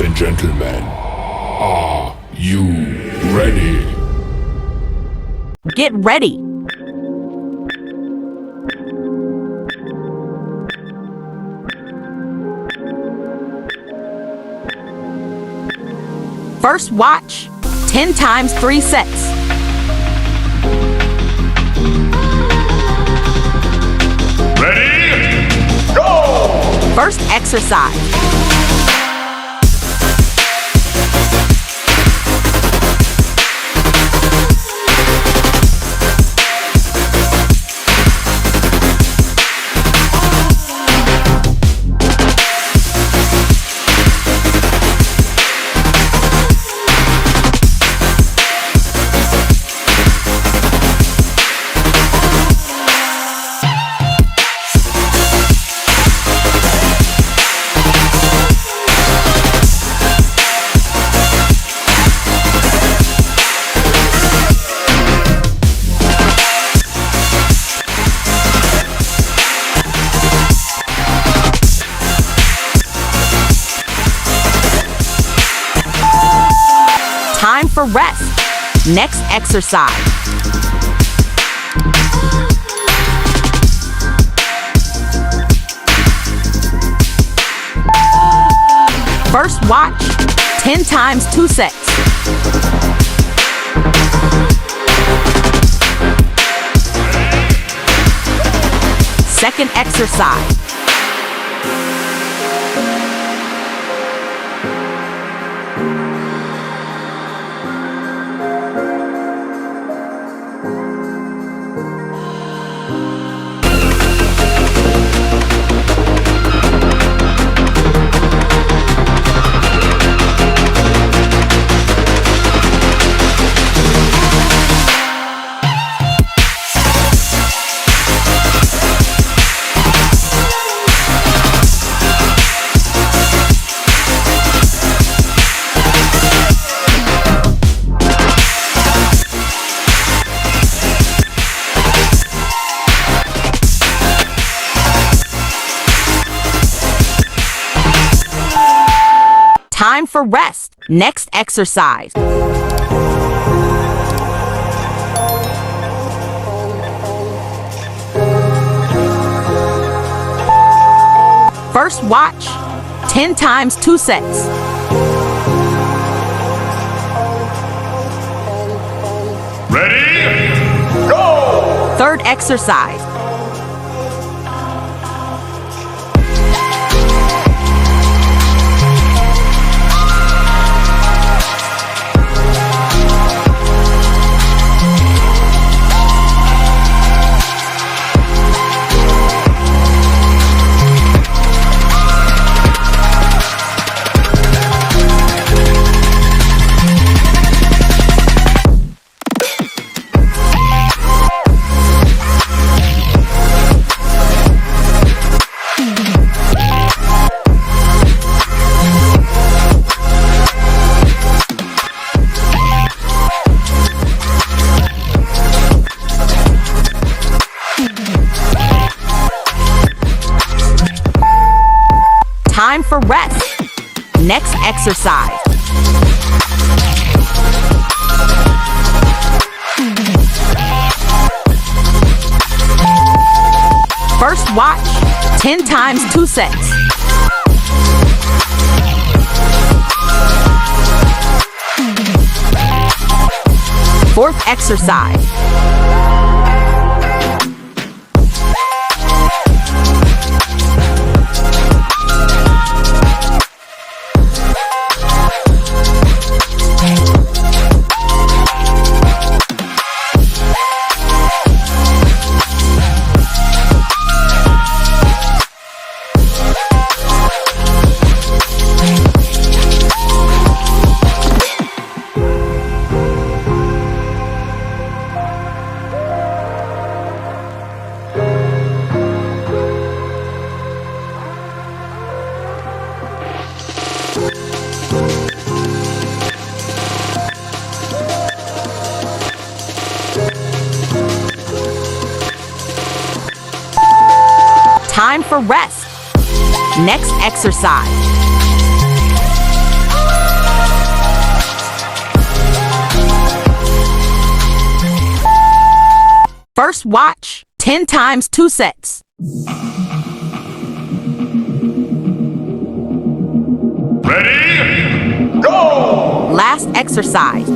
Ladies and gentlemen, are you ready? Get ready. First watch 10 times 3 sets. Ready? Go! First exercise. Time for rest. Next exercise. First watch 10 times 2 sets. Second exercise. Time for rest. Next exercise. First watch 10 times 2 sets. Ready? Go! Third exercise. Time for rest. Next exercise. First watch 10 times 2 sets. Fourth exercise. Time for rest. Next exercise. First watch, 10 times 2 sets. Ready? Go! Last exercise,